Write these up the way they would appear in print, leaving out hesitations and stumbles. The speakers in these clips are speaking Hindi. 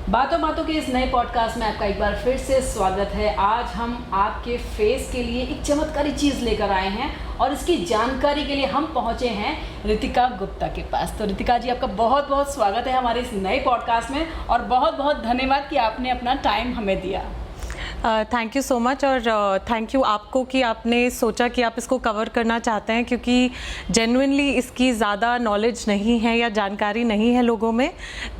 बातों बातों के इस नए पॉडकास्ट में आपका एक बार फिर से स्वागत है। आज हम आपके फेस के लिए एक चमत्कारी चीज़ लेकर आए हैं और इसकी जानकारी के लिए हम पहुंचे हैं रितिका गुप्ता के पास। तो रितिका जी, आपका बहुत बहुत स्वागत है हमारे इस नए पॉडकास्ट में और बहुत बहुत धन्यवाद कि आपने अपना टाइम हमें दिया। थैंक यू सो मच और थैंक यू आपको कि आपने सोचा कि आप इसको कवर करना चाहते हैं, क्योंकि जेन्युइनली इसकी ज़्यादा नॉलेज नहीं है या जानकारी नहीं है लोगों में।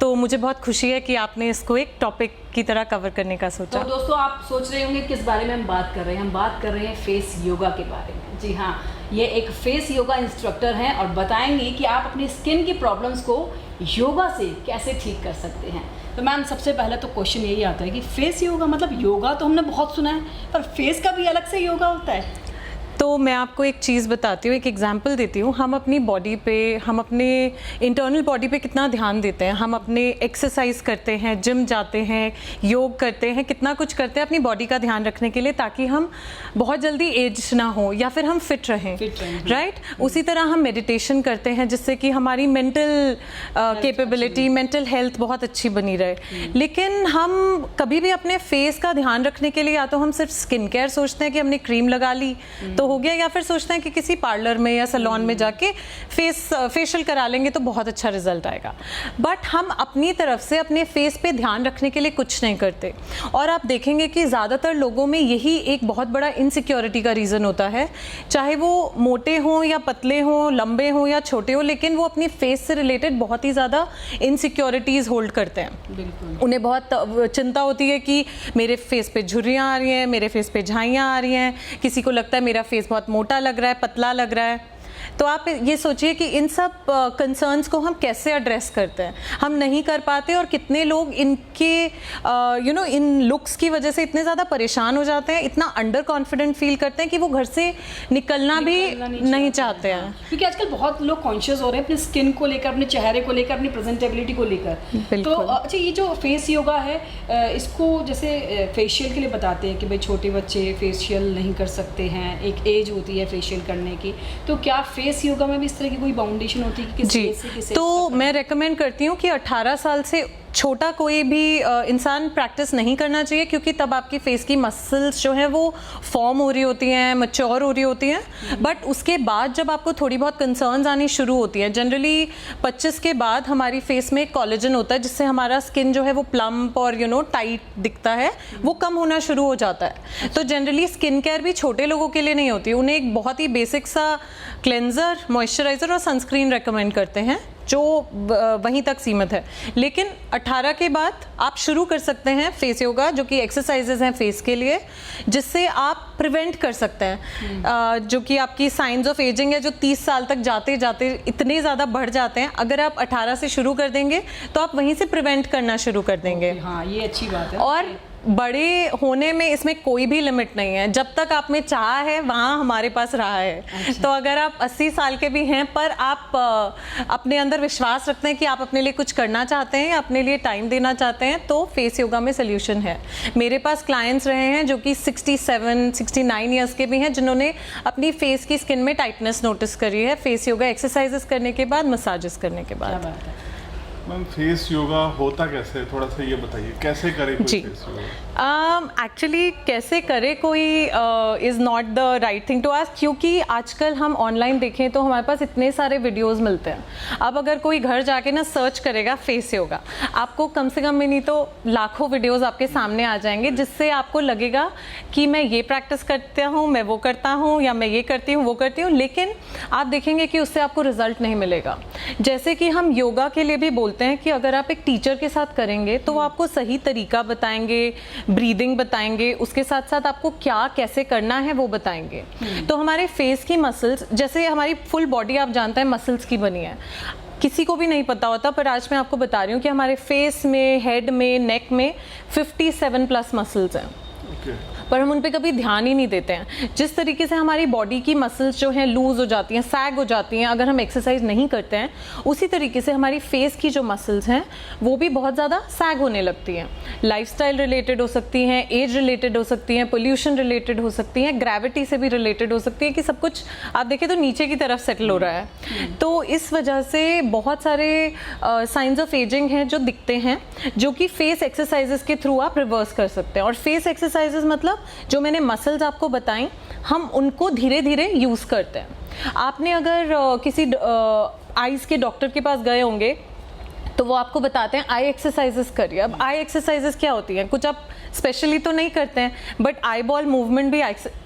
तो मुझे बहुत खुशी है कि आपने इसको एक टॉपिक की तरह कवर करने का सोचा। तो दोस्तों, आप सोच रहे होंगे किस बारे में हम बात कर रहे हैं। हम बात कर रहे हैं फेस योगा के बारे में। जी हाँ, ये एक फेस योगा इंस्ट्रक्टर हैं और बताएंगे कि आप अपनी स्किन की प्रॉब्लम्स को योगा से कैसे ठीक कर सकते हैं। तो मैम, सबसे पहले तो क्वेश्चन यही आता है कि फेस योगा मतलब, योगा तो हमने बहुत सुना है, पर फेस का भी अलग से योगा होता है। तो मैं आपको एक चीज़ बताती हूँ, एक एग्जांपल देती हूँ। हम अपनी बॉडी पे, हम अपने इंटरनल बॉडी पे कितना ध्यान देते हैं। हम अपने एक्सरसाइज करते हैं, जिम जाते हैं, योग करते हैं, कितना कुछ करते हैं अपनी बॉडी का ध्यान रखने के लिए, ताकि हम बहुत जल्दी एज ना हो या फिर हम फिट रहें। राइट। उसी तरह हम मेडिटेशन करते हैं जिससे कि हमारी मेंटल कैपेबिलिटी, मेंटल हेल्थ बहुत अच्छी बनी रहे। लेकिन हम कभी भी अपने फेस का ध्यान रखने के लिए या तो हम सिर्फ स्किन केयर सोचते हैं कि हमने क्रीम लगा ली तो हो गया, या फिर सोचते हैं कि किसी पार्लर में या सैलून में जाके फेशियल करा लेंगे तो बहुत अच्छा रिजल्ट आएगा। बट हम अपनी तरफ से अपने फेस पे ध्यान रखने के लिए कुछ नहीं करते। और आप देखेंगे कि ज़्यादातर लोगों में यही एक बहुत बड़ा इनसिक्योरिटी का रीज़न होता है, चाहे वो मोटे हों या पतले हों, लंबे हों या छोटे हों, लेकिन वो अपनी फेस से रिलेटेड बहुत ही ज़्यादा इनसिक्योरिटीज़ होल्ड करते हैं। बिल्कुल। उन्हें बहुत चिंता होती है कि मेरे फेस पे झुर्रियाँ आ रही हैं, मेरे फेस पे झाइयाँ आ रही हैं, किसी को लगता है मेरा फेस बहुत मोटा लग रहा है, पतला लग रहा है। तो आप ये सोचिए कि इन सब कंसर्न्स को हम कैसे एड्रेस करते हैं। हम नहीं कर पाते और कितने लोग इनके इन लुक्स की वजह से इतने ज़्यादा परेशान हो जाते हैं, इतना अंडर कॉन्फिडेंट फील करते हैं कि वो घर से निकलना भी नहीं चाहते हैं। क्योंकि आजकल बहुत लोग कॉन्शियस हो रहे हैं अपने स्किन को लेकर, अपने चेहरे को लेकर, अपनी प्रेजेंटेबिलिटी को लेकर। तो अच्छा, ये जो फेस योगा है, इसको जैसे फेशियल के लिए बताते हैं कि भाई छोटे बच्चे फेशियल नहीं कर सकते हैं, एक एज होती है फेशियल करने की। तो क्या फेस योगा में भी इस तरह की कोई बाउंडेशन होती है कि किस एज से किस एज? तो मैं रेकमेंड करती हूँ कि 18 साल से छोटा कोई भी इंसान प्रैक्टिस नहीं करना चाहिए, क्योंकि तब आपकी फेस की मसल्स जो हैं वो फॉर्म हो रही होती हैं, मैच्योर हो रही होती हैं। बट उसके बाद जब आपको थोड़ी बहुत कंसर्न्स आनी शुरू होती हैं, जनरली 25 के बाद हमारी फेस में कोलेजन होता है जिससे हमारा स्किन जो है वो प्लम्प और टाइट दिखता है, वो कम होना शुरू हो जाता है। तो जनरली स्किन केयर भी छोटे लोगों के लिए नहीं होती, उन्हें एक बहुत ही बेसिक सा क्लेंजर, मॉइस्चराइजर और सनस्क्रीन रेकमेंड करते हैं, जो वहीं तक सीमित है। लेकिन 18 के बाद आप शुरू कर सकते हैं फेस योगा, जो कि एक्सरसाइजेज हैं फेस के लिए, जिससे आप प्रिवेंट कर सकते हैं जो कि आपकी साइंस ऑफ एजिंग है, जो 30 साल तक जाते जाते इतने ज़्यादा बढ़ जाते हैं। अगर आप 18 से शुरू कर देंगे तो आप वहीं से प्रिवेंट करना शुरू कर देंगे। हाँ, ये अच्छी बात है। और बड़े होने में इसमें कोई भी लिमिट नहीं है, जब तक आप में चाह है वहाँ हमारे पास रहा है। अच्छा। तो अगर आप 80 साल के भी हैं पर आप अपने अंदर विश्वास रखते हैं कि आप अपने लिए कुछ करना चाहते हैं, अपने लिए टाइम देना चाहते हैं, तो फेस योगा में सोल्यूशन है। मेरे पास क्लाइंट्स रहे हैं जो कि 67, 69 ईयर्स के भी हैं, जिन्होंने अपनी फेस की स्किन में टाइटनेस नोटिस करी है फेस योगा एक्सरसाइजेस करने के बाद, मसाजेस करने के बाद। मैम, फेस योगा होता कैसे है, थोड़ा सा ये बताइए, कैसे करे कोई फेस योगा? एक्चुअली कैसे करे कोई is not the right thing to ask, क्योंकि आजकल हम ऑनलाइन देखें तो हमारे पास इतने सारे वीडियोस मिलते हैं। अब अगर कोई घर जाके ना सर्च करेगा फेस योगा, आपको कम से कम में नहीं तो लाखों वीडियोस आपके सामने आ जाएंगे, जिससे आपको लगेगा कि मैं ये प्रैक्टिस करता हूँ, मैं वो करता हूँ, या मैं ये करती हूँ, वो करती हूँ, लेकिन आप देखेंगे कि उससे आपको रिजल्ट नहीं मिलेगा। जैसे कि हम योगा के लिए भी बोलते हैं कि अगर आप एक टीचर के साथ करेंगे तो वो आपको सही तरीका बताएंगे, ब्रीदिंग बताएंगे, उसके साथ साथ आपको क्या कैसे करना है वो बताएंगे। तो हमारे फेस की मसल्स, जैसे हमारी फुल बॉडी आप जानते हैं मसल्स की बनी है, किसी को भी नहीं पता होता, पर आज मैं आपको बता रही हूँ कि हमारे फेस में, हेड में, नेक में 57 प्लस मसल्स हैं। पर हम उन पे कभी ध्यान ही नहीं देते हैं। जिस तरीके से हमारी बॉडी की मसल्स जो हैं लूज हो जाती हैं, सैग हो जाती हैं अगर हम एक्सरसाइज नहीं करते हैं, उसी तरीके से हमारी फेस की जो मसल्स हैं वो भी बहुत ज़्यादा सैग होने लगती हैं। लाइफस्टाइल रिलेटेड हो सकती हैं, एज रिलेटेड हो सकती हैं, पोल्यूशन रिलेटेड हो सकती हैं, ग्रेविटी से भी रिलेटेड हो सकती है कि सब कुछ आप देखें तो नीचे की तरफ सेटल हो रहा है। तो इस वजह से बहुत सारे साइंस ऑफ एजिंग हैं जो दिखते हैं, जो कि फेस एक्सरसाइजेस के थ्रू आप रिवर्स कर सकते हैं। और फेस एक्सरसाइजेस मतलब जो मैंने मसल्स आपको बताई, हम उनको धीरे धीरे यूज़ करते हैं। आपने अगर किसी आईज के डॉक्टर के पास गए होंगे तो वो आपको बताते हैं आई एक्सरसाइजेस करिए। अब आई एक्सरसाइजेस क्या होती हैं, कुछ आप स्पेशली तो नहीं करते हैं, बट आई बॉल मूवमेंट भी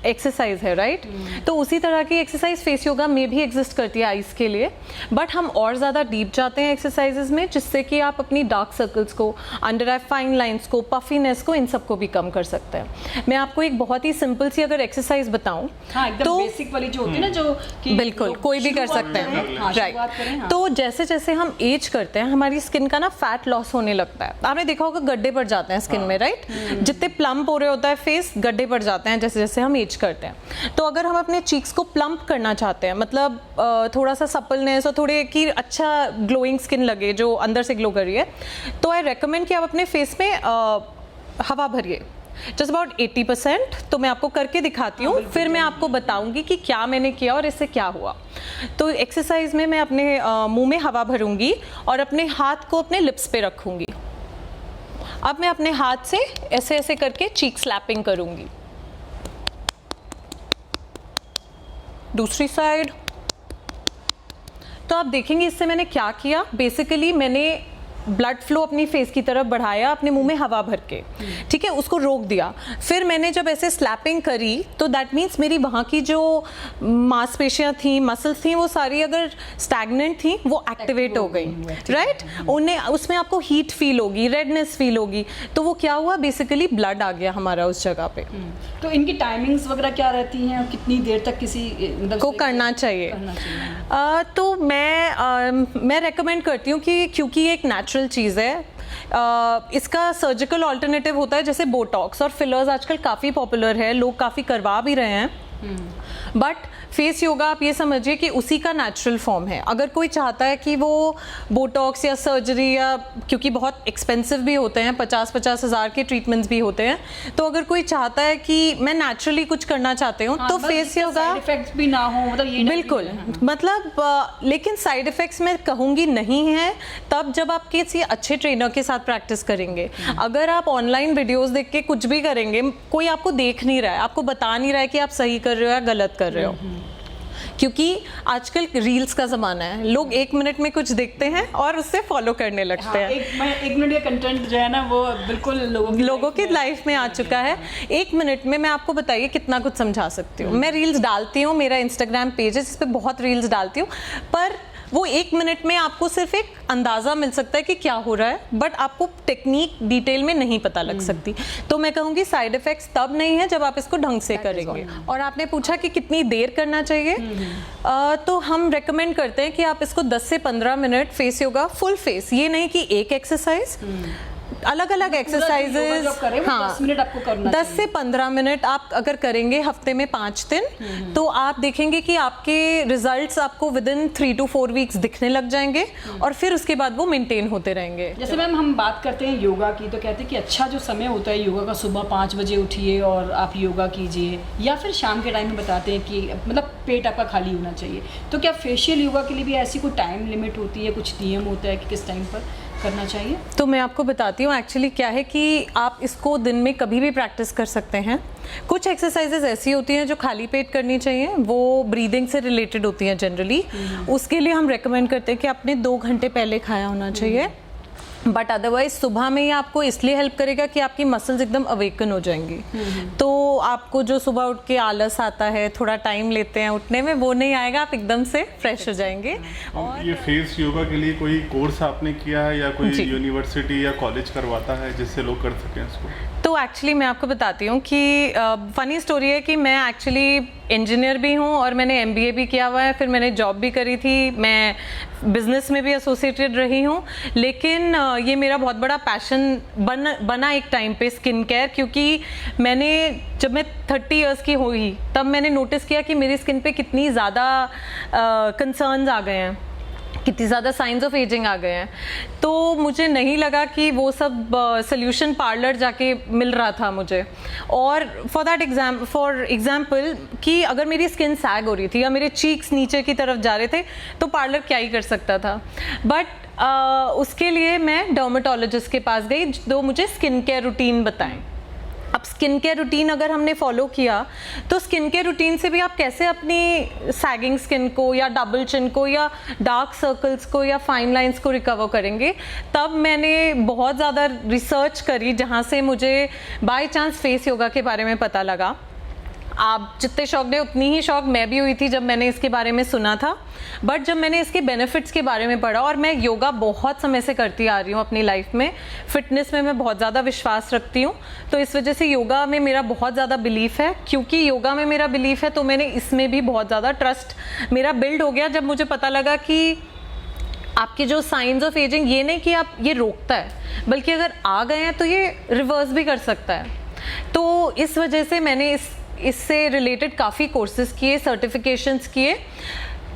एक्सरसाइज है, राइट? तो उसी तरह की एक्सरसाइज फेस योगा में भी एग्जिस्ट करती है आइज़ के लिए, बट हम और ज़्यादा डीप जाते हैं एक्सरसाइजेज में, जिससे कि आप अपनी डार्क सर्कल्स को, अंडर आई फाइन लाइन्स को, पफीनेस को, इन सबको भी कम कर सकते हैं। मैं आपको एक बहुत ही सिंपल सी अगर एक्सरसाइज बताऊँ, हाँ, तो बेसिक वाली जो होती है ना, जो कि बिल्कुल कोई भी कर सकते हैं, हाँ, राइट? तो जैसे जैसे हम एज करते हैं हमारी स्किन का ना फैट लॉस होने लगता है। आपने देखा होगा गड्ढे पड़ जाते हैं स्किन में, राइट? जितने प्लम्प हो रहे होता है फेस, गड्ढे पड़ जाते हैं जैसे जैसे हम एज करते हैं। तो अगर हम अपने चीक्स को प्लम्प करना चाहते हैं, मतलब थोड़ा सा सपलनेस और थोड़े की अच्छा ग्लोइंग स्किन लगे जो अंदर से ग्लो कर रही है, तो आई रेकमेंड कि आप अपने फेस में हवा भरिए, जस्ट अबाउट 80%। तो मैं आपको करके दिखाती हूँ, फिर मैं आपको बताऊंगी कि क्या मैंने किया और इससे क्या हुआ। तो एक्सरसाइज में मैं अपने मुंह में हवा भरूंगी और अपने हाथ को अपने लिप्स पे रखूंगी। अब मैं अपने हाथ से ऐसे ऐसे करके चीक स्लैपिंग करूंगी। दूसरी साइड। तो आप देखेंगे इससे मैंने क्या किया, बेसिकली मैंने ब्लड फ्लो अपनी फेस की तरफ बढ़ाया अपने मुंह में हवा भर के, ठीक है, उसको रोक दिया। फिर मैंने जब ऐसे स्लैपिंग करी तो दैट मीन्स मेरी वहाँ की जो मांसपेशियाँ थी, मसल्स थी, वो सारी अगर स्टैग्नेंट थी वो एक्टिवेट हो गई, राइट? उन्हें उसमें आपको हीट फील होगी, रेडनेस फील होगी। तो वो क्या हुआ, बेसिकली ब्लड आ गया हमारा उस जगह पे। तो इनकी टाइमिंग्स वगैरह क्या रहती हैं और कितनी देर तक किसी मतलब को करना चाहिए? तो मैं रेकमेंड करती हूँ कि क्योंकि ये एक नेचुरल चीज़ है, इसका सर्जिकल ऑल्टरनेटिव होता है जैसे बोटॉक्स और फिलर्स आजकल काफ़ी पॉपुलर है, लोग काफ़ी करवा भी रहे हैं। बट फेस योगा आप ये समझिए कि उसी का नेचुरल फॉर्म है। अगर कोई चाहता है कि वो बोटॉक्स या सर्जरी, या क्योंकि बहुत एक्सपेंसिव भी होते हैं, 50-50 हज़ार के ट्रीटमेंट्स भी होते हैं, तो अगर कोई चाहता है कि मैं नेचुरली कुछ करना चाहती हूँ, तो फेस योगा साइड इफेक्ट्स भी ना हो, मतलब ये बिल्कुल, मतलब लेकिन साइड इफेक्ट्स मैं कहूँगी नहीं है तब जब आप किसी अच्छे ट्रेनर के साथ प्रैक्टिस करेंगे। अगर आप ऑनलाइन वीडियोस देख के कुछ भी करेंगे, कोई आपको देख नहीं रहा है, आपको बता नहीं रहा है कि आप सही कर रहे हो या गलत कर रहे हो, क्योंकि आजकल रील्स का ज़माना है, लोग 1 मिनट में कुछ देखते हैं और उससे फॉलो करने लगते हैं। एक मिनट का कंटेंट जो है ना वो बिल्कुल लोगों की लाइफ में आ चुका है। 1 मिनट में मैं आपको बताइए कितना कुछ समझा सकती हूँ। मैं रील्स डालती हूँ, मेरा इंस्टाग्राम पेज है जिस पे बहुत रील्स डालती हूँ, पर वो 1 मिनट में आपको सिर्फ एक अंदाज़ा मिल सकता है कि क्या हो रहा है, बट आपको टेक्निक डिटेल में नहीं पता लग सकती। तो मैं कहूँगी साइड इफ़ेक्ट्स तब नहीं है जब आप इसको ढंग से करेंगे। और आपने पूछा कि कितनी देर करना चाहिए, तो हम रेकमेंड करते हैं कि आप इसको 10 से 15 minute face yoga, full face, ये नहीं कि एक एक्सरसाइज, अलग अलग एक्सरसाइजेज, हाँ 10 मिनट आपको करना 10 से 15 मिनट आप अगर करेंगे हफ्ते में 5 दिन, तो आप देखेंगे कि आपके रिजल्ट्स आपको विद इन 3 to 4 वीक्स दिखने लग जाएंगे और फिर उसके बाद वो मेंटेन होते रहेंगे। जैसे मैम हम बात करते हैं योगा की, तो कहते हैं कि अच्छा जो समय होता है योगा का, सुबह 5 बजे उठिए और आप योगा कीजिए, या फिर शाम के टाइम में बताते हैं कि मतलब पेट आपका खाली होना चाहिए। तो क्या फेशियल योगा के लिए भी ऐसी कोई टाइम लिमिट होती है, कुछ नियम होता है कि किस टाइम पर करना चाहिए? तो मैं आपको बताती हूँ एक्चुअली क्या है कि आप इसको दिन में कभी भी प्रैक्टिस कर सकते हैं। कुछ एक्सरसाइजेज ऐसी होती हैं जो खाली पेट करनी चाहिए, वो ब्रीदिंग से रिलेटेड होती हैं जनरली, उसके लिए हम रेकमेंड करते हैं कि आपने 2 घंटे पहले खाया होना चाहिए। बट अदरवाइज सुबह में ही आपको इसलिए हेल्प करेगा कि आपकी मसल्स एकदम अवेकन हो जाएंगी। तो आपको जो सुबह उठ के आलस आता है, थोड़ा टाइम लेते हैं उठने में, वो नहीं आएगा, आप एकदम से फ्रेश हो जाएंगे। और ये फेस योगा के लिए कोई कोर्स आपने किया है या कोई यूनिवर्सिटी या कॉलेज करवाता है जिससे लोग कर सकें इसको? तो तो एक्चुअली मैं आपको बताती हूँ कि फ़नी स्टोरी है कि मैं एक्चुअली इंजीनियर भी हूँ और मैंने MBA भी किया हुआ है, फिर मैंने जॉब भी करी थी, मैं बिज़नेस में भी एसोसिएटेड रही हूँ, लेकिन ये मेरा बहुत बड़ा पैशन बना एक टाइम पे स्किन केयर, क्योंकि जब मैं 30 इयर्स की हुई तब मैंने नोटिस किया कि मेरी स्किन पे कितनी ज़्यादा कंसर्न्स आ गए हैं, कितनी ज़्यादा साइंस ऑफ एजिंग आ गए हैं। तो मुझे नहीं लगा कि वो सब सोल्यूशन पार्लर जाके मिल रहा था मुझे। और फॉर एग्जाम्पल कि अगर मेरी स्किन सैग हो रही थी या मेरे चीक्स नीचे की तरफ जा रहे थे तो पार्लर क्या ही कर सकता था। बट उसके लिए मैं डर्मेटोलॉजिस्ट के पास गई जो मुझे स्किन केयर रूटीन बताएं। अब स्किन केयर रूटीन अगर हमने फॉलो किया तो स्किन केयर रूटीन से भी आप कैसे अपनी सैगिंग स्किन को या डबल चिन को या डार्क सर्कल्स को या फाइन लाइंस को रिकवर करेंगे। तब मैंने बहुत ज़्यादा रिसर्च करी, जहाँ से मुझे बाय चांस फेस योगा के बारे में पता लगा। आप जितने शौक ने उतनी ही शौक मैं भी हुई थी जब मैंने इसके बारे में सुना था। बट जब मैंने इसके बेनिफिट्स के बारे में पढ़ा, और मैं योगा बहुत समय से करती आ रही हूँ अपनी लाइफ में, फिटनेस में मैं बहुत ज़्यादा विश्वास रखती हूँ, तो इस वजह से योगा में मेरा बहुत ज़्यादा बिलीफ है। क्योंकि योगा में मेरा बिलीफ है तो मैंने इसमें भी बहुत ज़्यादा ट्रस्ट मेरा बिल्ड हो गया जब मुझे पता लगा कि आपके जो साइंस ऑफ एजिंग, ये नहीं कि आप ये रोकता है, बल्कि अगर आ गए हैं तो ये रिवर्स भी कर सकता है। तो इस वजह से मैंने इससे रिलेटेड काफ़ी कोर्सेज किए, सर्टिफिकेशंस किए।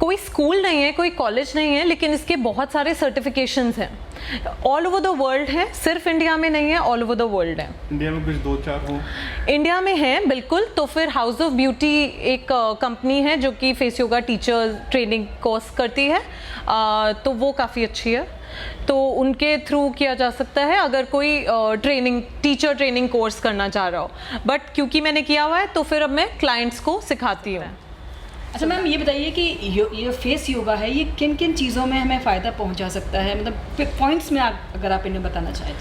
कोई स्कूल नहीं है, कोई कॉलेज नहीं है, लेकिन इसके बहुत सारे सर्टिफिकेशंस हैं, ऑल ओवर द वर्ल्ड है, सिर्फ इंडिया में नहीं है, ऑल ओवर द वर्ल्ड है। इंडिया में कुछ 2-4 हो? इंडिया में है बिल्कुल। तो फिर हाउस ऑफ ब्यूटी एक कंपनी है जो कि face yoga teacher training course करती है, तो वो काफ़ी अच्छी है, तो उनके थ्रू किया जा सकता है अगर कोई टीचर ट्रेनिंग कोर्स करना चाह रहा हो। बट क्योंकि मैंने किया हुआ है तो फिर अब मैं क्लाइंट्स को सिखाती हूँ। अच्छा मैम, ये बताइए कि ये फेस योगा है, ये किन किन चीज़ों में हमें फ़ायदा पहुंचा सकता है, मतलब पॉइंट्स में अगर आप इन्हें बताना चाहें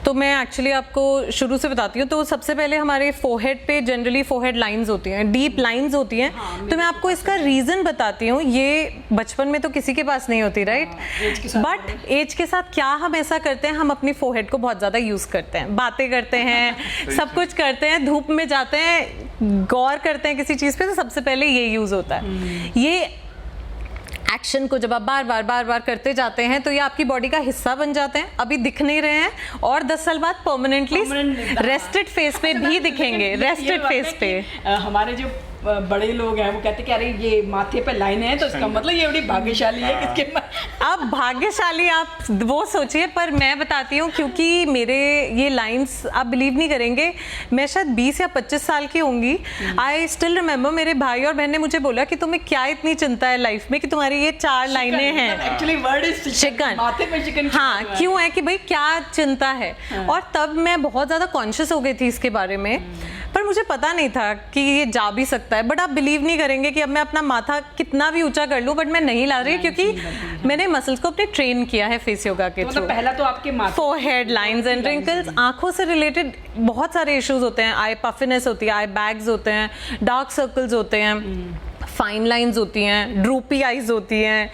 तो मैं एक्चुअली आपको शुरू से बताती हूँ। तो सबसे पहले हमारे फोरहेड पे जनरली फोरहेड लाइंस होती हैं, डीप लाइंस होती हैं। तो मैं आपको इसका रीज़न बताती हूँ। ये बचपन में तो किसी के पास नहीं होती, राइट? बट एज के साथ क्या हम ऐसा करते हैं, हम अपनी फोरहेड को बहुत ज़्यादा यूज़ करते हैं, बातें करते हैं सब कुछ करते हैं, धूप में जाते हैं, गौर करते हैं किसी चीज़ पे, तो सबसे पहले ये यूज़ होता है। ये एक्शन को जब आप बार बार करते जाते हैं तो ये आपकी बॉडी का हिस्सा बन जाते हैं। अभी दिख नहीं रहे हैं और 10 साल बाद परमानेंटली रेस्टेड फेस पे भी दिखेंगे। रेस्टेड फेस पे हमारे जो बड़े लोग हैं वो कहते हैं कि अरे ये माथे पे लाइन है तो इसका मतलब ये बड़ी भाग्यशाली है किसके। अब भाग्यशाली आप वो सोचिए, पर मैं बताती हूँ क्योंकि मेरे ये लाइंस आप बिलीव नहीं करेंगे, मैं शायद 20 या 25 साल की होंगी। आई स्टिल रिमेम्बर मेरे भाई और बहन ने मुझे बोला कि तुम्हें क्या इतनी चिंता है लाइफ में कि तुम्हारी ये 4 लाइनें हैं। एक्चुअली वर्ड इज चिकन, माथे पे चिकन। हाँ, क्यों है कि भाई क्या चिंता है। और तब मैं बहुत ज़्यादा कॉन्शियस हो गई थी इसके बारे में, पर मुझे पता नहीं था कि ये जा भी सकता है। बट आप बिलीव नहीं करेंगे कि अब मैं अपना माथा कितना भी ऊंचा कर लूं, बट मैं नहीं ला रही क्योंकि मैंने मसल्स को अपने ट्रेन किया है फेस योगा के थ्रू। मतलब पहला तो आपके माथे, फोरहेड लाइंस एंड रिंकल्स, आंखों से रिलेटेड बहुत सारे इश्यूज होते हैं। आई पफिनेस होती है, आई बैग्स होते हैं, डार्क सर्कल्स होते हैं, फाइन लाइंस होती हैं, ड्रूपी आईज होती हैं,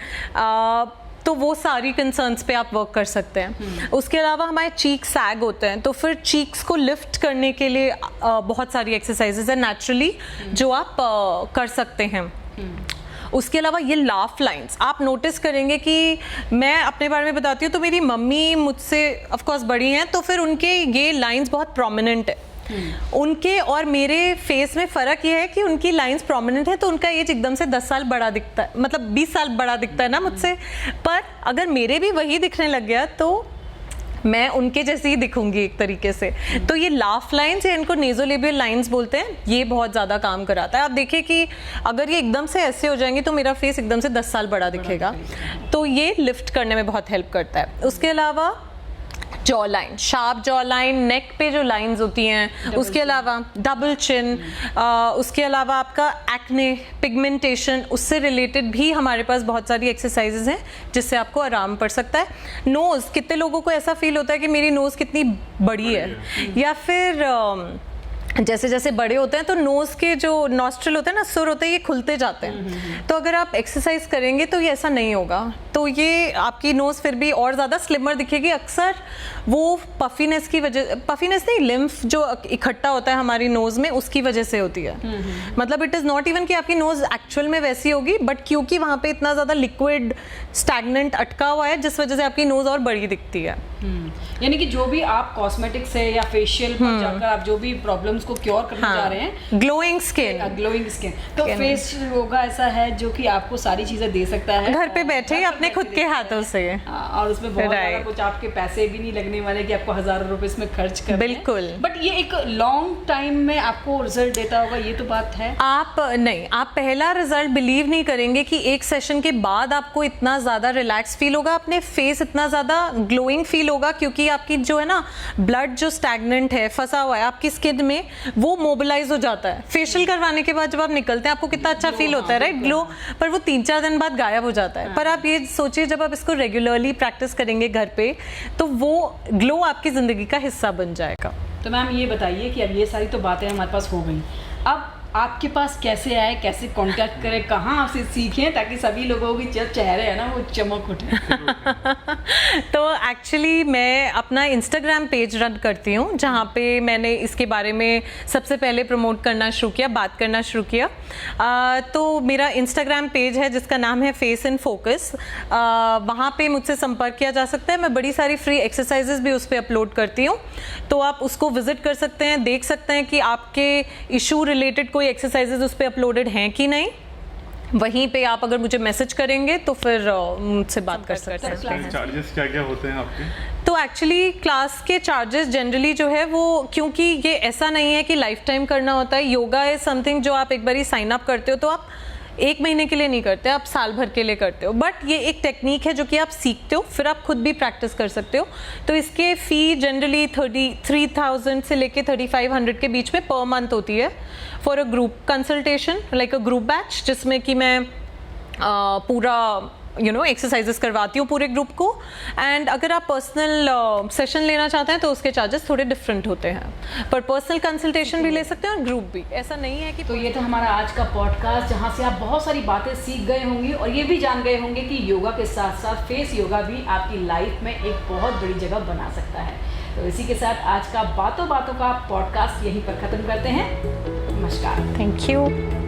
तो वो सारी कंसर्न्स पे आप वर्क कर सकते हैं। उसके अलावा हमारे चीक सैग होते हैं, तो फिर चीक्स को लिफ्ट करने के लिए बहुत सारी एक्सरसाइजेज है नेचुरली जो आप कर सकते हैं। उसके अलावा ये लाफ लाइंस आप नोटिस करेंगे कि मैं अपने बारे में बताती हूँ तो मेरी मम्मी मुझसे ऑफ कोर्स बड़ी हैं, तो फिर उनके ये लाइंस बहुत प्रोमिनेंट है। उनके और मेरे फेस में फ़र्क ये है कि उनकी लाइंस प्रोमिनेंट है तो उनका एज एकदम से 10 साल बड़ा दिखता है, मतलब 20 साल बड़ा दिखता है ना मुझसे। पर अगर मेरे भी वही दिखने लग गया तो मैं उनके जैसी ही दिखूंगी एक तरीके से। तो ये लाफ लाइंस या इनको नेज़ोलेबियल लाइंस बोलते हैं, ये बहुत ज़्यादा काम कराता है। आप देखिए कि अगर ये एकदम से ऐसे हो जाएंगे तो मेरा फेस एकदम से 10 साल बड़ा दिखेगा, तो ये लिफ्ट करने में बहुत हेल्प करता है। उसके अलावा jaw line, sharp jaw line, neck पे जो लाइंस होती हैं, उसके अलावा डबल चिन, उसके अलावा आपका एक्ने, पिगमेंटेशन, उससे रिलेटेड भी हमारे पास बहुत सारी एक्सरसाइजेज हैं जिससे आपको आराम पड़ सकता है। नोज़, कितने लोगों को ऐसा फील होता है कि मेरी नोज़ कितनी बड़ी है, या फिर जैसे जैसे बड़े होते हैं तो नोज़ के जो नॉस्ट्रिल होते हैं ना, सुर होते हैं, ये खुलते जाते हैं। तो अगर आप एक्सरसाइज करेंगे तो ये ऐसा नहीं होगा। तो ये आपकी नोज़ फिर भी और ज़्यादा स्लिमर दिखेगी। अक्सर वो पफीनेस की वजह, पफीनेस नहीं, लिम्फ जो इकट्ठा होता है हमारी नोज़ में उसकी वजह से होती है। मतलब इट इज़ नॉट इवन कि आपकी नोज़ एक्चुअल में वैसी होगी, बट क्योंकि वहाँ पे इतना ज़्यादा लिक्विड स्टैग्नेंट अटका हुआ है जिस वजह से आपकी नोज़ और बड़ी दिखती है। यानी कि जो भी आप कॉस्मेटिक से या फेशियल पर जाकर आप जो भी प्रॉब्लम्स को क्योर करने जा रहे हैं, ग्लोइंग स्किन, तो फेस योगा ऐसा है जो कि आपको सारी चीजें दे सकता है घर पे बैठे अपने खुद के हाथों से। और उसमें बहुत ज्यादा कुछ आपके पैसे भी नहीं लगने वाले कि आपको हज़ारों रुपए इसमें खर्च करने। बिल्कुल। बट ये एक लॉन्ग टाइम में आपको रिजल्ट देता होगा, ये तो बात है। आप पहला रिजल्ट बिलीव नहीं करेंगे कि एक सेशन के बाद आपको इतना ज़्यादा रिलैक्स फील होगा, अपने फेस इतना ज़्यादा ग्लोइंग फील होगा, क्योंकि आपकी जो है ना ब्लड जो स्टैग्नेंट है, फंसा हुआ है आपकी स्किन में, वो मोबिलाइज हो जाता है। फेशियल करवाने के बाद जब आप निकलते हैं आपको कितना अच्छा फील होता है, राइट, ग्लो, पर वो 3-4 दिन बाद गायब हो जाता है। पर आप ये सोचिए जब आप इसको रेगुलरली प्रैक्टिस करेंगे घर पे, तो वो ग्लो आपकी ज़िंदगी का हिस्सा बन जाएगा। तो मैम ये बताइए कि अब ये सारी तो बातें हमारे पास हो गई, अब आपके पास कैसे आए, कैसे कांटेक्ट करें, कहाँ आपसे सीखें, ताकि सभी लोगों की जो चेहरे है ना वो चमक उठे। तो एक्चुअली मैं अपना इंस्टाग्राम पेज रन करती हूँ, जहाँ पे मैंने इसके बारे में सबसे पहले प्रमोट करना शुरू किया, बात करना शुरू किया। तो मेरा इंस्टाग्राम पेज है जिसका नाम है फेस इन फोकस। वहाँ पे मुझसे संपर्क किया जा सकता है। मैं बड़ी सारी फ्री एक्सरसाइजेज भी उस पर अपलोड करती हूँ, तो आप उसको विजिट कर सकते हैं, देख सकते हैं कि आपके इशू रिलेटेड कोई एक्सरसाइजेज उस पर अपलोडेड हैं कि नहीं। वहीं पे आप अगर मुझे मैसेज करेंगे तो फिर मुझसे बात कर सकते हैं। चार्जेस क्या क्या होते हैं आपके? तो एक्चुअली क्लास के चार्जेस जनरली जो है वो, क्योंकि ये ऐसा नहीं है कि लाइफ टाइम करना होता है, योगा इज समथिंग जो आप एक बार ही साइन अप करते हो तो आप 1 महीने के लिए नहीं करते, आप साल भर के लिए करते हो। बट ये एक टेक्निक है जो कि आप सीखते हो, फिर आप खुद भी प्रैक्टिस कर सकते हो। तो इसके फ़ी जनरली 33,000 से लेके 3,500 के बीच में पर मंथ होती है for a group consultation, like a group batch, जिसमें कि मैं पूरा एक्सरसाइजेस करवाती हूँ पूरे ग्रुप को। एंड अगर आप पर्सनल सेशन लेना चाहते हैं तो उसके चार्जेस थोड़े डिफरेंट होते हैं, पर पर्सनल कंसल्टेशन भी ले सकते हैं और ग्रुप भी, ऐसा नहीं है कि। तो ये था हमारा आज का पॉडकास्ट, जहाँ से आप बहुत सारी बातें सीख गए होंगी और ये भी जान गए होंगे कि योगा के साथ साथ फेस योगा भी आपकी लाइफ में एक बहुत बड़ी जगह बना सकता है। तो इसी के साथ आज का बातों बातों का पॉडकास्ट यहीं पर ख़त्म करते हैं। नमस्कार। Thank you.